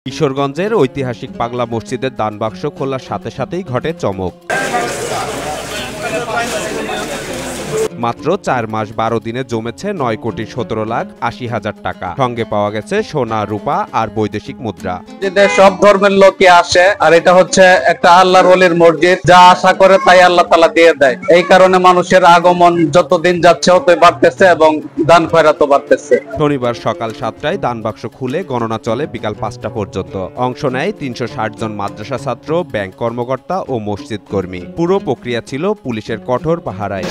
কিশোরগঞ্জের ঐতিহাসিক পাগলা মসজিদের দানবাক্স খোলার সাথে সাথেই ঘটে চমক। মাত্র ৪ মাস ১২ দিনে জমেছে ৯,১৭,৮০,০০০ টাকা। সঙ্গে পাওয়া গেছে সোনা, রূপা আর বৈদেশিক মুদ্রা। সব ধর্মের লোকই আসে, আর এটা হচ্ছে একটা আল্লাহর ওলির মসজিদ। যা আশা করে তাই আল্লাহ তাআলা দিয়ে দেয়। এই কারণে মানুষের আগমন যতদিন যাচ্ছে ততই বাড়তেছে এবং দান খয়রাতও বাড়তেছে। শনিবার সকাল ৭টায় দানবাক্স খুলে গণনা চলে বিকাল ৫টা পর্যন্ত। অংশ নেয় ৩৬০ জন মাদ্রাসা ছাত্র, ব্যাংক কর্মকর্তা ও মসজিদ কর্মী। পুরো প্রক্রিয়া ছিল পুলিশের কঠোর পাহারায়।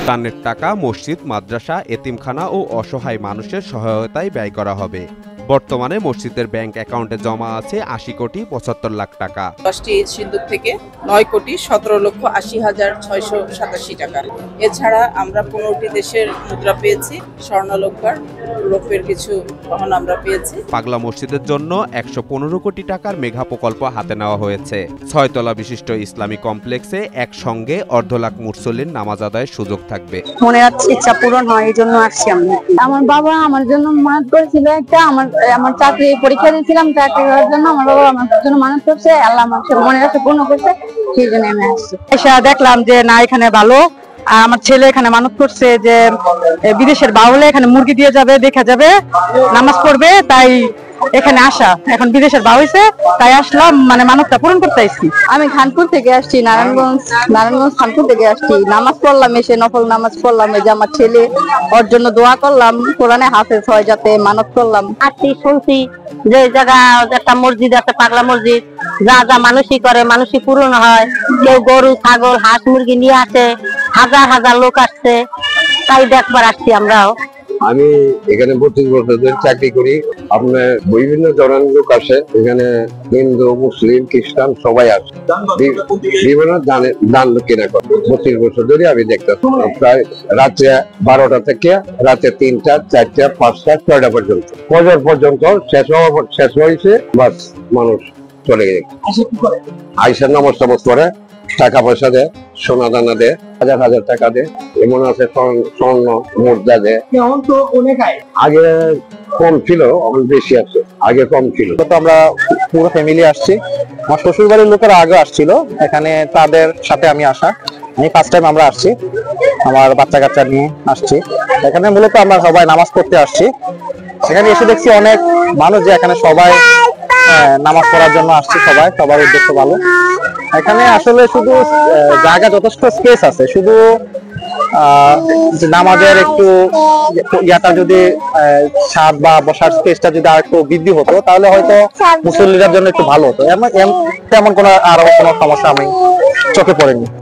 দানের টাকা মসজিদ, মাদ্রাসা, এতিমখানা ও অসহায় মানুষের সহায়তায় ব্যয় করা হবে। বর্তমানে মসজিদের ব্যাংক অ্যাকাউন্টে জমা আছে ৮০,৭৫,০০,০০০ টাকা। 10টি ঈদ সিন্দুক থেকে ৯,১৭,৮০,৬৮৭ টাকা। এছাড়া আমরা 15টি দেশের মুদ্রা পেয়েছি, স্বর্ণালঙ্কার, রৌপ্যের কিছু গহনা আমরা পেয়েছি। পাগলা মসজিদের জন্য ১১৫ কোটি টাকার মেগা প্রকল্প হাতে নেওয়া হয়েছে। ৬ তলা বিশিষ্ট ইসলামী কমপ্লেক্সে একসঙ্গে ১.৫ লাখ মুসল্লির নামাজ আদায়ের সুযোগ থাকবে। মনের ইচ্ছা পূরণ হয়, এই জন্য আসছি আমি। আমার বাবা আমার জন্য মানত করেছিল একটা, আমার চাকরি পরীক্ষা দিয়েছিলাম, চাকরি করার জন্য আমার বাবা আমার জন্য মানত করছে, আল্লাহ আমার মনের আশা পূর্ণ করছে, সেই জন্য আমি আসছি। এসে দেখলাম যে না, এখানে ভালো। আমার ছেলে এখানে মানত করছে যে বিদেশের বাউলে এখানে মুরগি দিয়ে যাবে, দেখা যাবে, নামাজ পড়বে, তাই এখানে আসা। এখন বিদেশের বা হয়েছে, তাই আসলাম, মানে মানবটা পূরণ করতে আসছি। আমি খানপুর থেকে আসছি, নারায়ণগঞ্জ খানপুর থেকে আসছি। নামাজ পড়লাম, এসে নফল নামাজ পড়লাম। এই যে আমার ছেলে, ওর জন্য দোয়া করলাম, কোরআনে হাফেজ হয় যাতে, মানত করলাম। আসছি, শুনছি যে জায়গা একটা মসজিদ আছে, পাগলা মসজিদ, যা যা মানুষই করে মানুষই পূরণ হয়। কেউ গরু, ছাগল, হাঁস, মুরগি নিয়ে আসে, হাজার হাজার লোক আসছে, তাই দেখবার আসছি আমরাও। আমি এখানে ৩২ বছর ধরে চাকরি করি। আপনার বিভিন্ন ধরনের লোক আসে এখানে, হিন্দু, মুসলিম, খ্রিস্টান সবাই আসে, বিভিন্ন দান কেনা করে। ৩২ বছর ধরে আমি দেখতেছি, প্রায় রাত্রে ১২টা থেকে রাতে ৩টা, ৪টা, ৫টা, ৬টা পর্যন্ত, ফজর পর্যন্ত শেষ হয়েছে। বাস মানুষ চলে গেছে, আইসা নামাজ টামাজ করে, টাকা পয়সা দেয়, সোনা দানা দেয়, হাজার হাজার টাকা দেয়। এমন আছে স্বর্ণ মুদ্রা দেয়। আগে কম ছিল, এখন বেশি আছে। আগে কম ছিল। তো আমরা পুরো ফ্যামিলি আসছি। আমার শ্বশুর বাড়ির লোকেরা আগে আসছিল এখানে, তাদের সাথে আমি আসা। আমি ফার্স্ট টাইম আমরা আসছি, আমার বাচ্চা কাচ্চা নিয়ে আসছি এখানে। মূলত আমরা সবাই নামাজ পড়তে আসছি। এখানে এসে দেখছি অনেক মানুষ, যে এখানে সবাই নামাজ পড়ার জন্য আসছে। সবার উদ্দেশ্য ভালো। এখানে আসলে শুধু জায়গা যথেষ্ট স্পেস আছে, শুধু নামাজের একটু ইয়াটা যদি ছাদ বা বসার স্পেসটা যদি আর একটু বৃদ্ধি হতো, তাহলে হয়তো মুসল্লিদের জন্য একটু ভালো হতো। তেমন কোনো সমস্যা আমি চোখে পড়েনি।